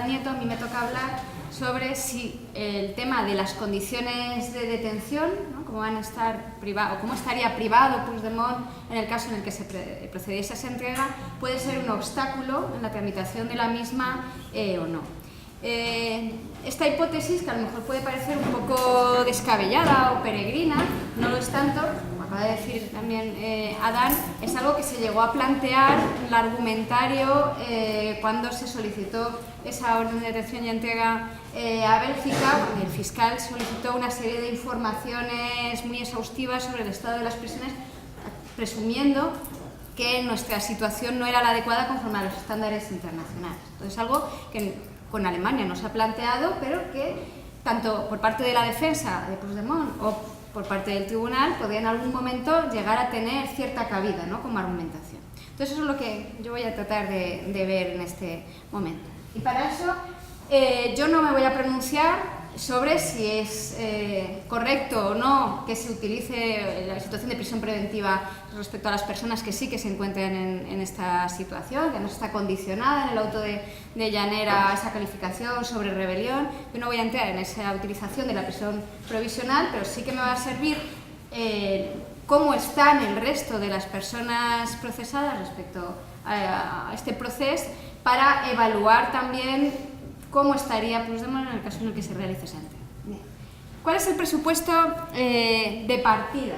Adan Nieto, a mí me toca hablar sobre si el tema de las condiciones de detención, ¿no? Cómo van a estar o cómo estaría privado Puigdemont en el caso en el que se procediese a esa entrega, puede ser un obstáculo en la tramitación de la misma o no. Esta hipótesis, que a lo mejor puede parecer un poco descabellada o peregrina, no lo es tanto, como acaba de decir también Adán, es algo que se llegó a plantear en el argumentario cuando se solicitó esa orden de detención y entrega a Bélgica. El fiscal solicitó una serie de informaciones muy exhaustivas sobre el estado de las prisiones, presumiendo que nuestra situación no era la adecuada conforme a los estándares internacionales. Entonces, algo que con Alemania no se ha planteado, pero que tanto por parte de la defensa de Puigdemont o por parte del tribunal podría en algún momento llegar a tener cierta cabida, ¿no?, como argumentación. Entonces, eso es lo que yo voy a tratar de ver en este momento. Y para eso yo no me voy a pronunciar sobre si es correcto o no que se utilice la situación de prisión preventiva respecto a las personas que sí que se encuentran en esta situación, que no está condicionada en el auto de Llanera esa calificación sobre rebelión. Yo no voy a entrar en esa utilización de la prisión provisional, pero sí que me va a servir cómo están el resto de las personas procesadas respecto a este proceso, para evaluar también cómo estaría Puigdemont en el caso en el que se realice esa entrega. ¿Cuál es el presupuesto de partida?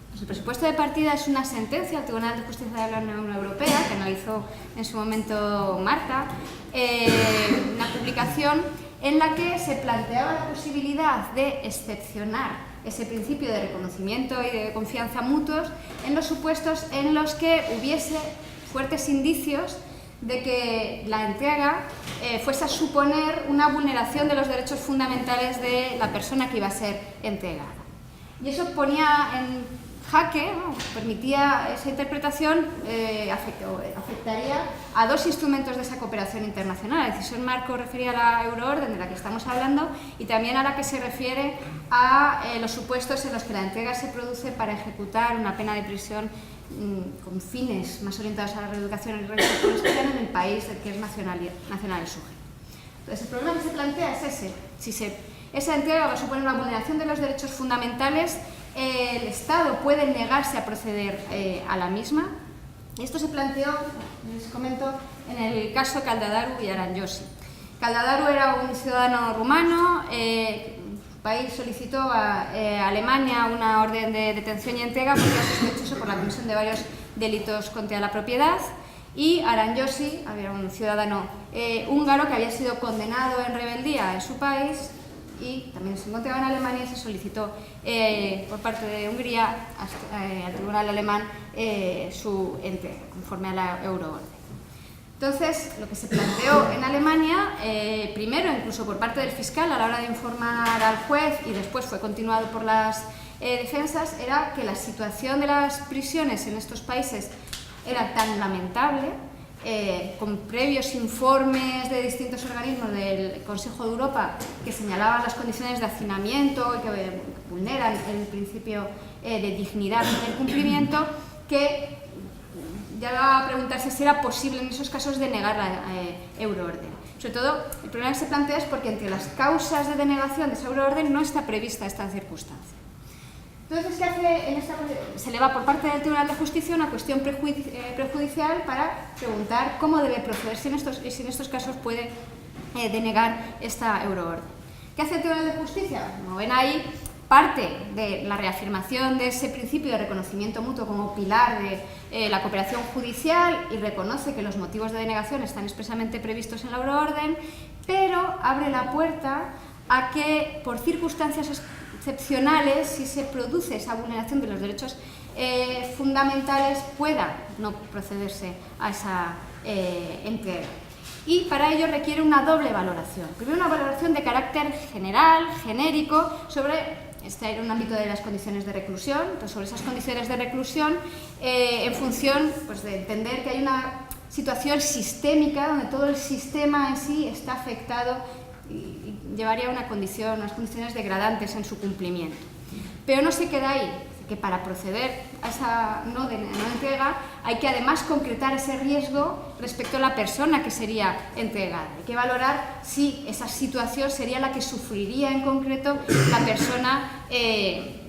Pues el presupuesto de partida es una sentencia del Tribunal de Justicia de la Unión Europea, que analizó en su momento Marta, una publicación en la que se planteaba la posibilidad de excepcionar ese principio de reconocimiento y de confianza mutuos en los supuestos en los que hubiese fuertes indicios de que la entrega fuese a suponer una vulneración de los derechos fundamentales de la persona que iba a ser entregada. Y eso ponía en jaque, ¿no?, permitía esa interpretación, afectaría a dos instrumentos de esa cooperación internacional: la decisión marco referida a la euroorden de la que estamos hablando, y también a la que se refiere a los supuestos en los que la entrega se produce para ejecutar una pena de prisión con fines más orientados a la reeducación y reinserción en el país del que es nacional el sujeto. Entonces, el problema que se plantea es ese: si esa entrega va a suponer una vulneración de los derechos fundamentales, el Estado puede negarse a proceder a la misma. Y esto se planteó, les comento, en el caso Caldadaru y Aranjosi. Caldadaru era un ciudadano rumano. El país solicitó a Alemania una orden de detención y entrega porque era sospechoso por la comisión de varios delitos contra la propiedad. Y Aranjosi había un ciudadano húngaro que había sido condenado en rebeldía en su país y también se encontraba en Alemania, y se solicitó por parte de Hungría al tribunal alemán su entrega conforme a la euroorden. Entonces, lo que se planteó en Alemania, primero incluso por parte del fiscal a la hora de informar al juez, y después fue continuado por las defensas, era que la situación de las prisiones en estos países era tan lamentable, con previos informes de distintos organismos del Consejo de Europa que señalaban las condiciones de hacinamiento y que vulneran el principio de dignidad en el cumplimiento, que llegaba a preguntarse si era posible en esos casos denegar la euroorden. Sobre todo, el problema que se plantea es porque entre las causas de denegación de esa euroorden no está prevista esta circunstancia. Entonces, ¿qué hace? Se eleva por parte del Tribunal de Justicia una cuestión prejudicial para preguntar cómo debe procederse si en estos casos puede denegar esta euroorden. ¿Qué hace el Tribunal de Justicia? Como ven ahí, parte de la reafirmación de ese principio de reconocimiento mutuo como pilar de la cooperación judicial, y reconoce que los motivos de denegación están expresamente previstos en la euroorden, pero abre la puerta a que, por circunstancias excepcionales, si se produce esa vulneración de los derechos fundamentales, pueda no procederse a esa entrega. Y para ello requiere una doble valoración. Primero, una valoración de carácter general, genérico, sobre este era un ámbito de las condiciones de reclusión, entonces sobre esas condiciones de reclusión, en función, pues, de entender que hay una situación sistémica donde todo el sistema en sí está afectado y llevaría a unas condiciones degradantes en su cumplimiento. Pero no se queda ahí. que para proceder a esa no entrega hay que además concretar ese riesgo respecto a la persona que sería entregada. Hay que valorar si esa situación sería la que sufriría en concreto la persona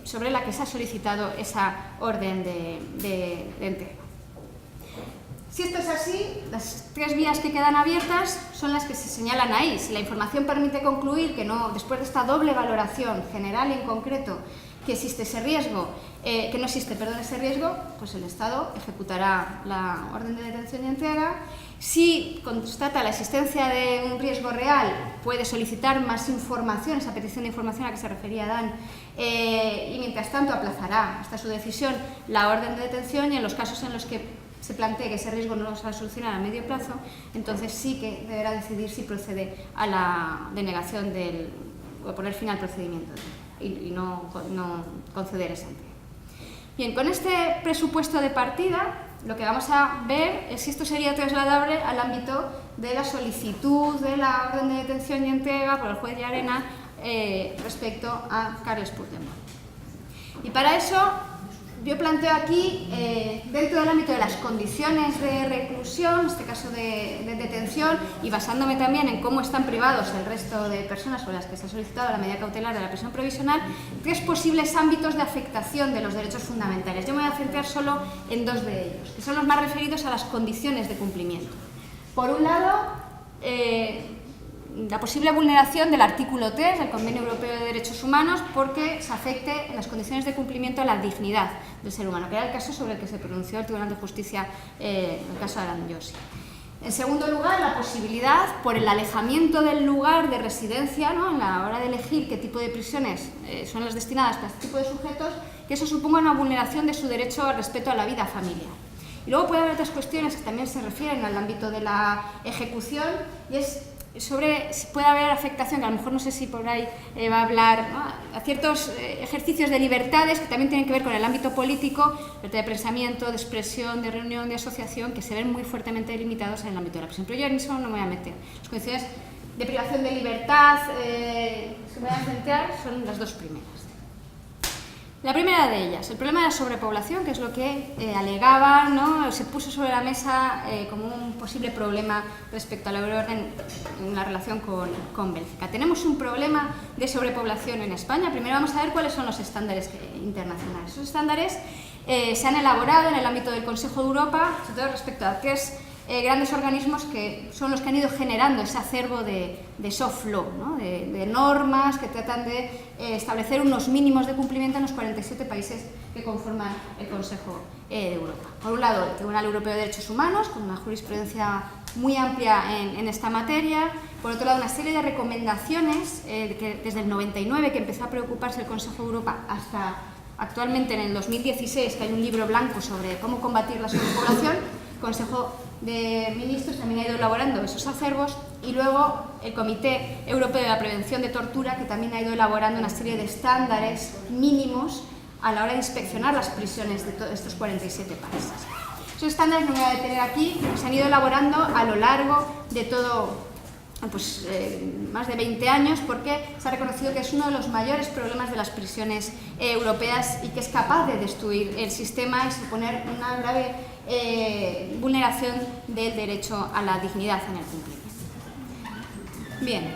sobre la que se ha solicitado esa orden de entrega. Si esto es así, las 3 vías que quedan abiertas son las que se señalan ahí. Si la información permite concluir que no, después de esta doble valoración general y en concreto, que existe ese riesgo, que no existe, ese riesgo, pues el Estado ejecutará la orden de detención y entrega. Si constata la existencia de un riesgo real, puede solicitar más información, esa petición de información a la que se refería Dan, y mientras tanto aplazará hasta su decisión la orden de detención, y en los casos en los que se plantee que ese riesgo no se va a solucionar a medio plazo, entonces sí que deberá decidir si procede a la denegación o poner fin al procedimiento y no conceder esa entrega. Bien, con este presupuesto de partida, lo que vamos a ver es si esto sería trasladable al ámbito de la solicitud de la orden de detención y entrega por el juez Llarena respecto a Carles Puigdemont. Y para eso yo planteo aquí, dentro del ámbito de las condiciones de reclusión, en este caso de detención, y basándome también en cómo están privados el resto de personas por las que se ha solicitado la medida cautelar de la prisión provisional, 3 posibles ámbitos de afectación de los derechos fundamentales. Yo me voy a centrar solo en 2 de ellos, que son los más referidos a las condiciones de cumplimiento. Por un lado, la posible vulneración del artículo 3 del Convenio Europeo de Derechos Humanos porque se afecte en las condiciones de cumplimiento a la dignidad del ser humano, que era el caso sobre el que se pronunció el Tribunal de Justicia en el caso de Alan Joshi. En segundo lugar, la posibilidad, por el alejamiento del lugar de residencia, ¿no?, en la hora de elegir qué tipo de prisiones son las destinadas para este tipo de sujetos, que eso suponga una vulneración de su derecho al respeto a la vida familiar. Y luego puede haber otras cuestiones que también se refieren al ámbito de la ejecución, y es sobre si puede haber afectación, que a lo mejor no sé si por ahí va a hablar, ¿no?, a ciertos ejercicios de libertades que también tienen que ver con el ámbito político, libertad de pensamiento, de expresión, de reunión, de asociación, que se ven muy fuertemente limitados en el ámbito de la prisión. Pero yo en eso no me voy a meter. Las condiciones de privación de libertad que me voy a centrar son las 2 primeras. La primera de ellas, el problema de la sobrepoblación, que es lo que alegaban, ¿no?, se puso sobre la mesa como un posible problema respecto a la euroorden en la relación con Bélgica. Tenemos un problema de sobrepoblación en España. Primero vamos a ver cuáles son los estándares internacionales. Esos estándares se han elaborado en el ámbito del Consejo de Europa, sobre todo respecto a 3 grandes organismos que son los que han ido generando ese acervo de soft law, ¿no?, de normas que tratan de establecer unos mínimos de cumplimiento en los 47 países que conforman el Consejo de Europa. Por un lado, el Tribunal Europeo de Derechos Humanos, con una jurisprudencia muy amplia en esta materia. Por otro lado, una serie de recomendaciones que desde el 99, que empezó a preocuparse el Consejo de Europa, hasta actualmente en el 2016, que hay un libro blanco sobre cómo combatir la sobrepoblación. El Consejo de Ministros también ha ido elaborando esos acervos, y luego el Comité Europeo de la Prevención de Tortura, que también ha ido elaborando una serie de estándares mínimos a la hora de inspeccionar las prisiones de todos estos 47 países. Esos estándares, no me voy a detener aquí, se han ido elaborando a lo largo de todo, más de 20 años, porque se ha reconocido que es uno de los mayores problemas de las prisiones europeas y que es capaz de destruir el sistema y suponer una grave vulneración del derecho a la dignidad en el cumplimiento. Bien,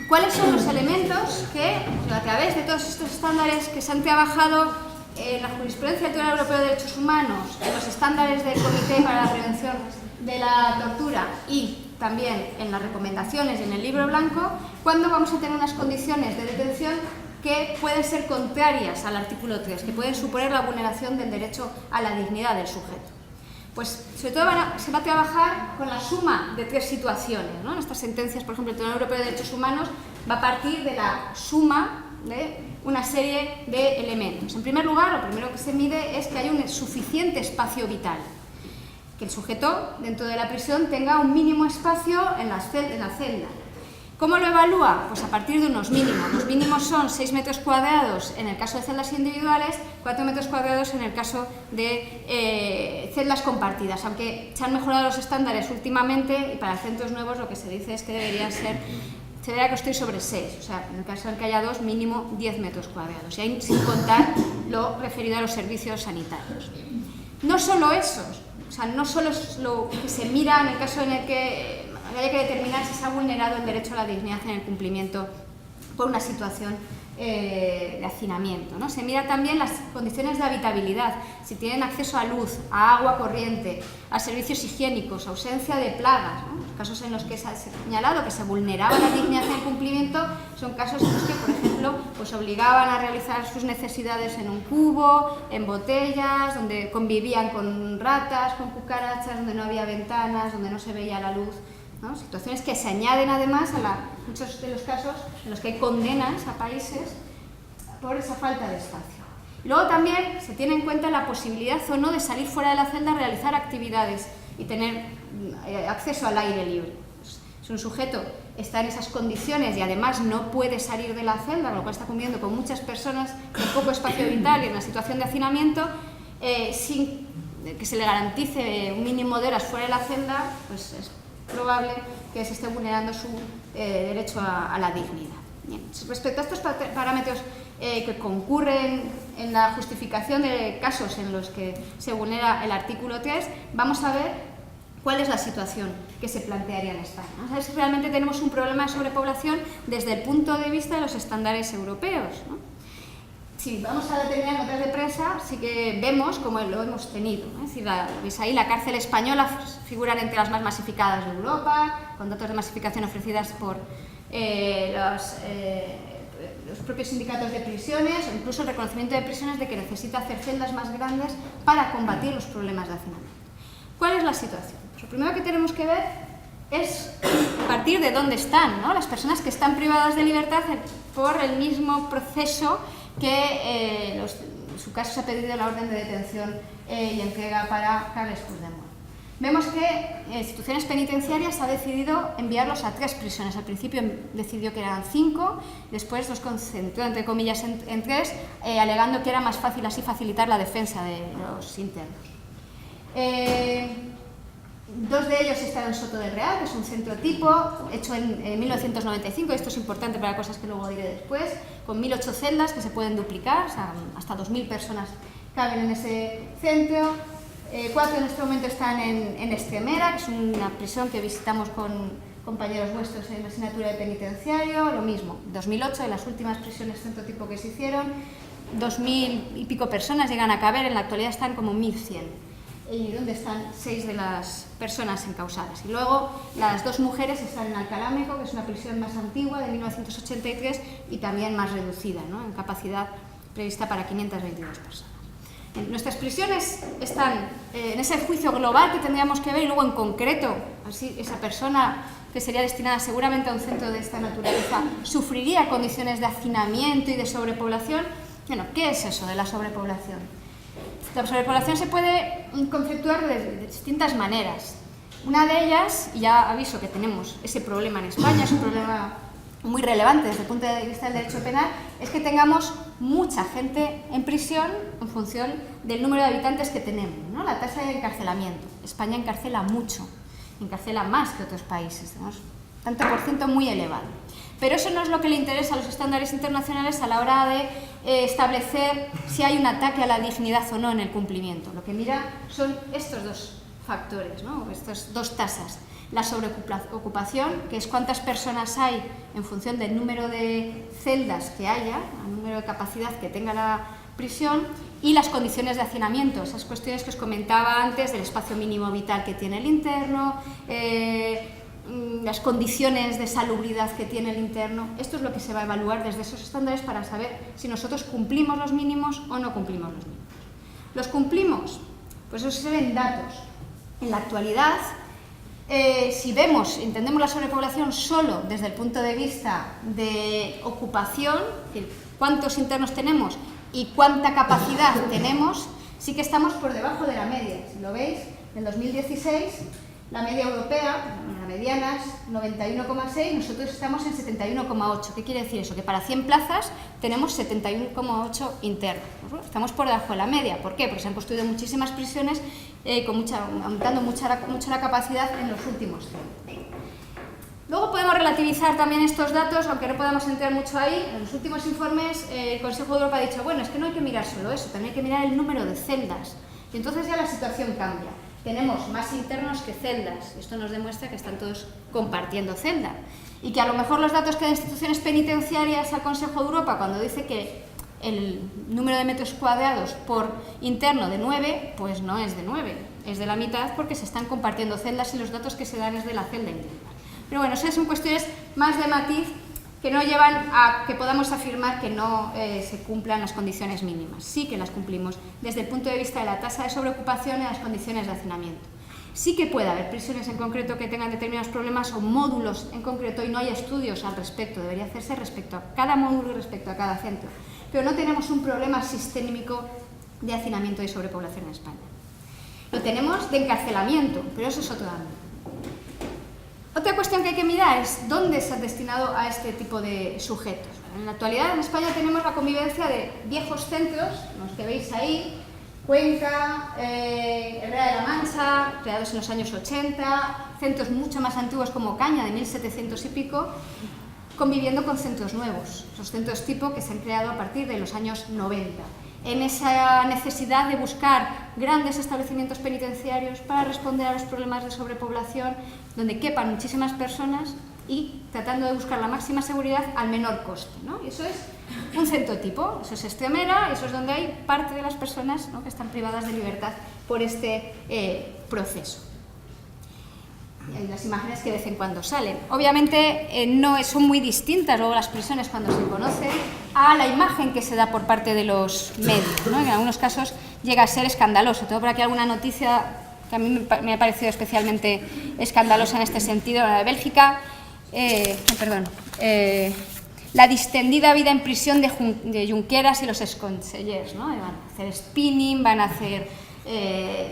¿cuáles son los elementos que, a través de todos estos estándares que se han trabajado en la jurisprudencia del Tribunal Europeo de Derechos Humanos, en los estándares del Comité para la Prevención de la Tortura y también en las recomendaciones y en el libro blanco, cuando vamos a tener unas condiciones de detención que pueden ser contrarias al artículo 3, que pueden suponer la vulneración del derecho a la dignidad del sujeto? Pues sobre todo se va a trabajar con la suma de 3 situaciones, ¿no? En estas sentencias, por ejemplo, el Tribunal Europeo de Derechos Humanos va a partir de la suma de una serie de elementos. En primer lugar, lo primero que se mide es que haya un suficiente espacio vital, que el sujeto dentro de la prisión tenga un mínimo espacio en la celda. ¿Cómo lo evalúa? Pues a partir de unos mínimos. Los mínimos son 6 metros cuadrados en el caso de celdas individuales, 4 metros cuadrados en el caso de celdas compartidas, aunque se han mejorado los estándares últimamente y para centros nuevos lo que se dice es que deberían ser se deberá construir sobre 6, o sea, en el caso en que haya 2, mínimo 10 metros cuadrados, y ahí sin contar lo referido a los servicios sanitarios. No solo eso, o sea, no solo es lo que se mira en el caso en el que haya que determinar si se ha vulnerado el derecho a la dignidad en el cumplimiento por una situación de hacinamiento, ¿no? Se mira también las condiciones de habitabilidad, si tienen acceso a luz, a agua corriente, a servicios higiénicos, ausencia de plagas, ¿no? Los casos en los que se ha señalado que se vulneraba la dignidad en el cumplimiento son casos en los que, por ejemplo, pues obligaban a realizar sus necesidades en un cubo, en botellas, donde convivían con ratas, con cucarachas, donde no había ventanas, donde no se veía la luz, ¿no? Situaciones que se añaden además a muchos de los casos en los que hay condenas a países por esa falta de espacio. Y luego también se tiene en cuenta la posibilidad o no de salir fuera de la celda a realizar actividades y tener acceso al aire libre. Si un sujeto está en esas condiciones y además no puede salir de la celda, con lo cual está conviviendo con muchas personas en poco espacio vital y en una situación de hacinamiento, sin que se le garantice un mínimo de horas fuera de la celda, pues es probable que se esté vulnerando su derecho a la dignidad. Bien. Respecto a estos parámetros que concurren en la justificación de casos en los que se vulnera el artículo 3, vamos a ver cuál es la situación que se plantearía en España. Vamos a ver si realmente tenemos un problema de sobrepoblación desde el punto de vista de los estándares europeos, ¿no? Si vamos a determinar notas de prensa, sí que vemos cómo lo hemos tenido, ¿no? Es decir, veis ahí la cárcel española figuran entre las más masificadas de Europa, con datos de masificación ofrecidas por los propios sindicatos de prisiones, o incluso el reconocimiento de prisiones de que necesita hacer celdas más grandes para combatir los problemas de hacinamiento. ¿Cuál es la situación? Pues lo primero que tenemos que ver es a partir de dónde están, ¿no? Las personas que están privadas de libertad por el mismo proceso que en su caso se ha pedido la orden de detención y entrega para Carles Puigdemont. Vemos que instituciones penitenciarias ha decidido enviarlos a 3 prisiones. Al principio decidió que eran 5, después los concentró entre comillas en 3, alegando que era más fácil así facilitar la defensa de los internos. 2 de ellos están en Soto del Real, que es un centro tipo, hecho en 1995, y esto es importante para cosas que luego diré después, con 1.008 celdas que se pueden duplicar, o sea, hasta 2.000 personas caben en ese centro. 4 en este momento están en Extremera, que es una prisión que visitamos con compañeros vuestros en la asignatura de penitenciario, lo mismo, 2008, de las últimas prisiones centro tipo que se hicieron, 2.000 y pico personas llegan a caber, en la actualidad están como 1.100. Y donde están 6 de las personas encausadas. Y luego las 2 mujeres están en Alcalá-Meco, que es una prisión más antigua, de 1983, y también más reducida, ¿no? En capacidad prevista para 522 personas. Nuestras prisiones están en ese juicio global que tendríamos que ver, y luego en concreto, así esa persona que sería destinada seguramente a un centro de esta naturaleza sufriría condiciones de hacinamiento y de sobrepoblación. Bueno, ¿qué es eso de la sobrepoblación? La sobrepoblación se puede conceptuar de distintas maneras. Una de ellas, y ya aviso que tenemos ese problema en España, es un problema muy relevante desde el punto de vista del derecho penal, es que tengamos mucha gente en prisión en función del número de habitantes que tenemos, ¿no? La tasa de encarcelamiento. España encarcela mucho, encarcela más que otros países, tenemos tanto por ciento muy elevado. Pero eso no es lo que le interesa a los estándares internacionales a la hora de establecer si hay un ataque a la dignidad o no en el cumplimiento. Lo que mira son estos 2 factores, ¿no? Estas 2 tasas. La sobreocupación, que es cuántas personas hay en función del número de celdas que haya, el número de capacidad que tenga la prisión, y las condiciones de hacinamiento, esas cuestiones que os comentaba antes del espacio mínimo vital que tiene el interno, las condiciones de salubridad que tiene el interno. Esto es lo que se va a evaluar desde esos estándares para saber si nosotros cumplimos los mínimos o no cumplimos los mínimos. ¿Los cumplimos? Pues eso se ven datos. En la actualidad, si entendemos la sobrepoblación solo desde el punto de vista de ocupación, es decir, cuántos internos tenemos y cuánta capacidad tenemos, sí que estamos por debajo de la media. Si lo veis, en 2016, la media europea, la mediana es 91,6, nosotros estamos en 71,8. ¿Qué quiere decir eso? Que para 100 plazas tenemos 71,8 internos. Estamos por debajo de la media. ¿Por qué? Porque se han construido muchísimas prisiones, aumentando mucho la capacidad en los últimos tiempos. Luego podemos relativizar también estos datos, aunque no podamos entrar mucho ahí. En los últimos informes el Consejo de Europa ha dicho, bueno, es que no hay que mirar solo eso, también hay que mirar el número de celdas. Y entonces ya la situación cambia. Tenemos más internos que celdas. Esto nos demuestra que están todos compartiendo celda. Y que a lo mejor los datos que dan instituciones penitenciarias al Consejo de Europa, cuando dice que el número de metros cuadrados por interno de 9, pues no es de 9, es de la mitad porque se están compartiendo celdas y los datos que se dan es de la celda individual. Pero bueno, esas son cuestiones más de matiz que no llevan a que podamos afirmar que no se cumplan las condiciones mínimas. Sí que las cumplimos desde el punto de vista de la tasa de sobreocupación y las condiciones de hacinamiento. Sí que puede haber prisiones en concreto que tengan determinados problemas o módulos en concreto y no hay estudios al respecto. Debería hacerse respecto a cada módulo y respecto a cada centro. Pero no tenemos un problema sistémico de hacinamiento y sobrepoblación en España. Lo tenemos de encarcelamiento, pero eso es otro ámbito. Otra cuestión que hay que mirar es dónde se ha destinado a este tipo de sujetos. En la actualidad en España tenemos la convivencia de viejos centros, los que veis ahí, Cuenca, Herrera de la Mancha, creados en los años 80, centros mucho más antiguos como Caña, de 1700 y pico, conviviendo con centros nuevos, esos centros tipo que se han creado a partir de los años 90. En esa necesidad de buscar grandes establecimientos penitenciarios para responder a los problemas de sobrepoblación, donde quepan muchísimas personas y tratando de buscar la máxima seguridad al menor coste, ¿no? Y eso es un centro tipo, eso es Extremera, eso es donde hay parte de las personas, ¿no?, que están privadas de libertad por este proceso. Las imágenes que de vez en cuando salen. Obviamente no son muy distintas luego las prisiones cuando se conocen a la imagen que se da por parte de los medios, ¿no? En algunos casos llega a ser escandaloso. Tengo por aquí alguna noticia que a mí me ha parecido especialmente escandalosa en este sentido, la de Bélgica. La distendida vida en prisión de Junqueras y los exconsellers, ¿no? Van a hacer spinning, van a hacer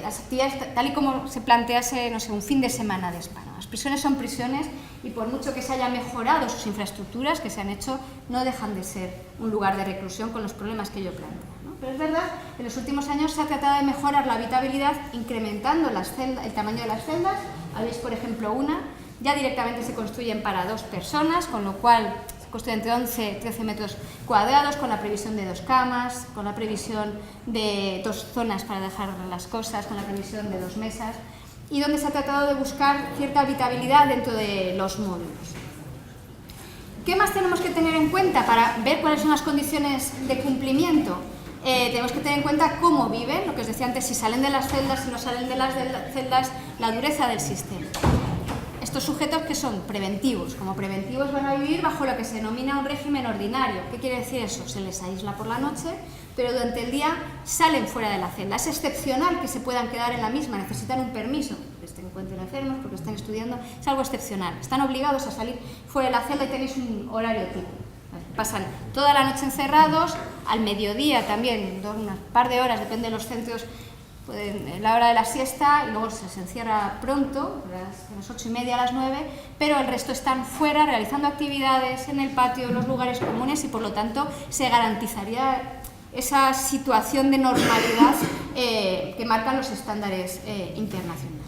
las actividades tal y como se plantease, no sé, un fin de semana de spa, ¿no? Las prisiones son prisiones y por mucho que se hayan mejorado sus infraestructuras que se han hecho, no dejan de ser un lugar de reclusión con los problemas que yo planteo, ¿no? Pero es verdad que en los últimos años se ha tratado de mejorar la habitabilidad incrementando el tamaño de las celdas. Habéis, por ejemplo, una, ya directamente se construyen para 2 personas, con lo cual construye entre 11 y 13 metros cuadrados, con la previsión de 2 camas, con la previsión de 2 zonas para dejar las cosas, con la previsión de 2 mesas, y donde se ha tratado de buscar cierta habitabilidad dentro de los módulos. ¿Qué más tenemos que tener en cuenta para ver cuáles son las condiciones de cumplimiento? Tenemos que tener en cuenta cómo viven, lo que os decía antes, si salen de las celdas, si no salen de las celdas, la dureza del sistema. Estos sujetos que son preventivos, como preventivos van a vivir bajo lo que se denomina un régimen ordinario. ¿Qué quiere decir eso? Se les aísla por la noche, pero durante el día salen fuera de la celda. Es excepcional que se puedan quedar en la misma, necesitan un permiso, porque se encuentren enfermos, porque estén estudiando, es algo excepcional. Están obligados a salir fuera de la celda y tenéis un horario tipo. Pasan toda la noche encerrados, al mediodía también, unas par de horas, depende de los centros, en la hora de la siesta, y luego se encierra pronto, a las 8:30, a las 9, pero el resto están fuera realizando actividades en el patio, en los lugares comunes, y por lo tanto se garantizaría esa situación de normalidad que marcan los estándares internacionales.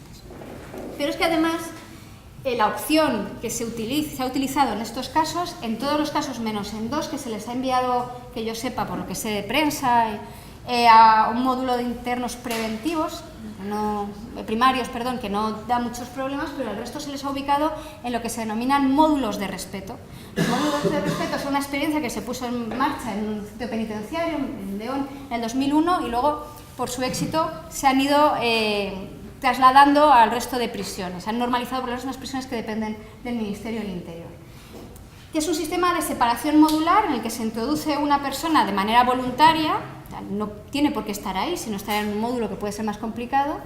Pero es que además la opción que se ha utilizado en estos casos, en todos los casos menos en 2 que se les ha enviado, que yo sepa, por lo que sé de prensa, a un módulo de internos preventivos, primarios, que no da muchos problemas, pero el resto se les ha ubicado en lo que se denominan módulos de respeto. Los módulos de respeto son una experiencia que se puso en marcha en un centro penitenciario, en León, en el 2001, y luego, por su éxito, se han ido trasladando al resto de prisiones. Se han normalizado porque son unas prisiones que dependen del Ministerio del Interior. Que es un sistema de separación modular en el que se introduce una persona de manera voluntaria, no tiene por qué estar ahí, sino estar en un módulo que puede ser más complicado,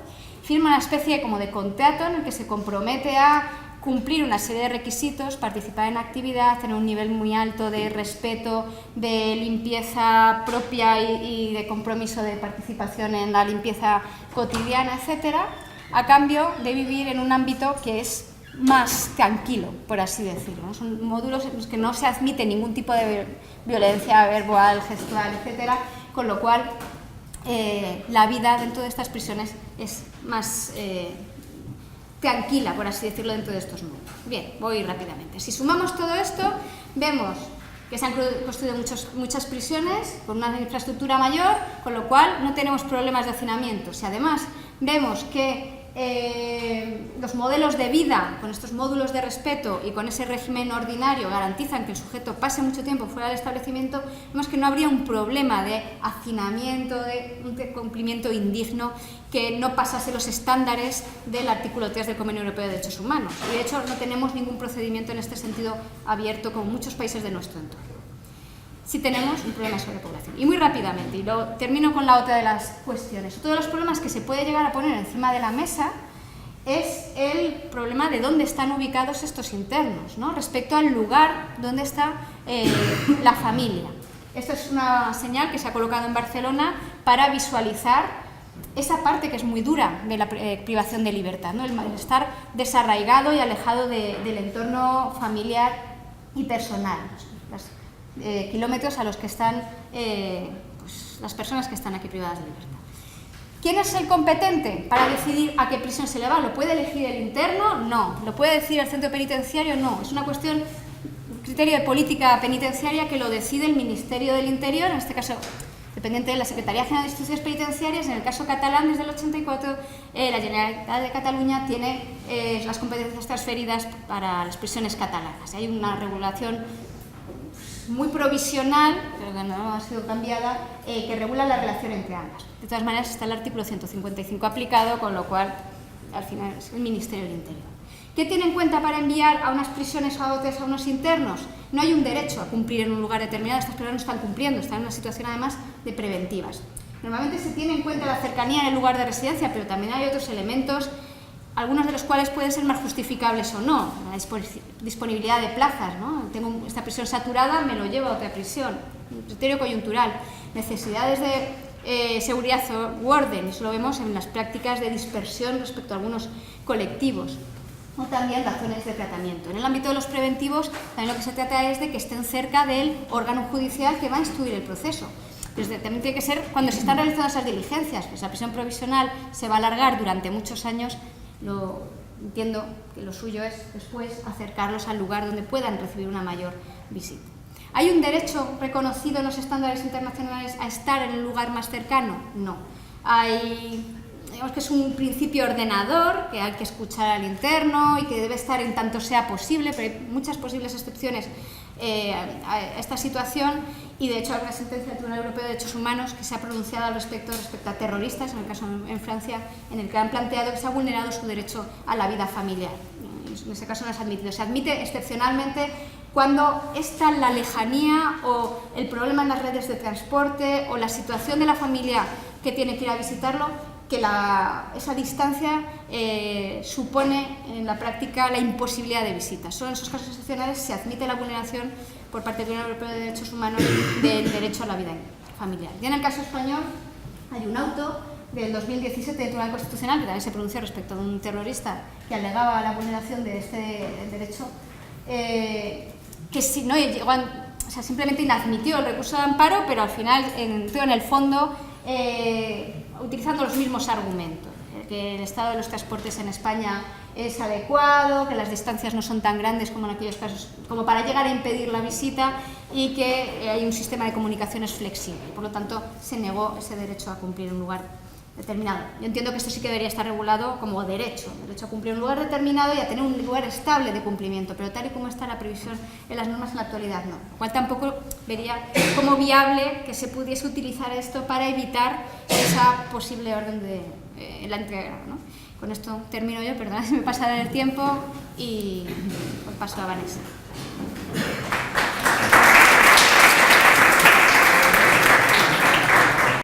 firma una especie como de contrato en el que se compromete a cumplir una serie de requisitos, participar en actividad, tener un nivel muy alto de respeto, de limpieza propia y de compromiso de participación en la limpieza cotidiana, etcétera, a cambio de vivir en un ámbito que es más tranquilo, por así decirlo, ¿no? Son módulos en los que no se admite ningún tipo de violencia verbal, gestual, etcétera, con lo cual la vida dentro de estas prisiones es más tranquila, por así decirlo, dentro de estos mundos. Bien, voy rápidamente. Si sumamos todo esto, vemos que se han construido muchas prisiones con una infraestructura mayor, con lo cual no tenemos problemas de hacinamiento. Si además vemos que los modelos de vida, con estos módulos de respeto y con ese régimen ordinario, garantizan que el sujeto pase mucho tiempo fuera del establecimiento, vemos que no habría un problema de hacinamiento, de un cumplimiento indigno que no pasase los estándares del artículo 3 del Convenio Europeo de Derechos Humanos. Y de hecho no tenemos ningún procedimiento en este sentido abierto como muchos países de nuestro entorno. Sí tenemos un problema de sobrepoblación. Y muy rápidamente, y lo termino con la otra de las cuestiones. Otro de los problemas que se puede llegar a poner encima de la mesa es el problema de dónde están ubicados estos internos, ¿no? Respecto al lugar donde está la familia. Esto es una señal que se ha colocado en Barcelona para visualizar esa parte que es muy dura de la privación de libertad, ¿no? El estar desarraigado y alejado del entorno familiar y personal. Kilómetros a los que están pues, las personas que están aquí privadas de libertad. ¿Quién es el competente para decidir a qué prisión se le va? ¿Lo puede elegir el interno? No. ¿Lo puede decidir el centro penitenciario? No. Es una cuestión, un criterio de política penitenciaria que lo decide el Ministerio del Interior, en este caso dependiente de la Secretaría General de Instituciones Penitenciarias. En el caso catalán, desde el 84, la Generalitat de Cataluña tiene las competencias transferidas para las prisiones catalanas. Hay una regulación muy provisional, pero que no ha sido cambiada, que regula la relación entre ambas. De todas maneras, está el artículo 155 aplicado, con lo cual, al final, es el Ministerio del Interior. ¿Qué tiene en cuenta para enviar a unas prisiones o a otras a unos internos? No hay un derecho a cumplir en un lugar determinado, estas personas no están cumpliendo, están en una situación, además, de preventivas. Normalmente se tiene en cuenta la cercanía en el lugar de residencia, pero también hay otros elementos, algunos de los cuales pueden ser más justificables o no. La disponibilidad de plazas, ¿no? Tengo esta prisión saturada, me lo llevo a otra prisión. Un criterio coyuntural. Necesidades de seguridad u orden, eso lo vemos en las prácticas de dispersión respecto a algunos colectivos. O también razones de tratamiento. En el ámbito de los preventivos, también lo que se trata es de que estén cerca del órgano judicial que va a instruir el proceso. Pues también tiene que ser cuando se están realizando esas diligencias, pues la prisión provisional se va a alargar durante muchos años. Entiendo que lo suyo es después acercarlos al lugar donde puedan recibir una mayor visita. ¿Hay un derecho reconocido en los estándares internacionales a estar en el lugar más cercano? No. Digamos que es un principio ordenador, que hay que escuchar al interno y que debe estar en tanto sea posible, pero hay muchas posibles excepciones a esta situación, y de hecho hay una sentencia del Tribunal Europeo de Derechos Humanos que se ha pronunciado al respecto a terroristas, en el caso en Francia, en el que han planteado que se ha vulnerado su derecho a la vida familiar. En ese caso no es admitido. Se admite excepcionalmente cuando está la lejanía o el problema en las redes de transporte o la situación de la familia que tiene que ir a visitarlo, que esa distancia supone en la práctica la imposibilidad de visitas. Solo en esos casos excepcionales se admite la vulneración por parte del Tribunal Europeo de Derechos Humanos del derecho a la vida familiar. Y en el caso español hay un auto del 2017 del Tribunal Constitucional que también se pronunció respecto de un terrorista que alegaba la vulneración de este derecho, que si no llegó simplemente inadmitió el recurso de amparo, pero al final entró en el fondo utilizando los mismos argumentos, que el estado de los transportes en España es adecuado, que las distancias no son tan grandes como en aquellos casos, como para llegar a impedir la visita, y que hay un sistema de comunicaciones flexible. Por lo tanto, se negó ese derecho a cumplir en un lugar determinado. Yo entiendo que esto sí que debería estar regulado como derecho a cumplir en un lugar determinado y a tener un lugar estable de cumplimiento, pero tal y como está la previsión en las normas en la actualidad, no. Lo cual tampoco vería como viable que se pudiese utilizar esto para evitar esa posible orden de la entrega, ¿no? Con esto termino yo, perdón si me pasa el tiempo, y paso a Vanessa.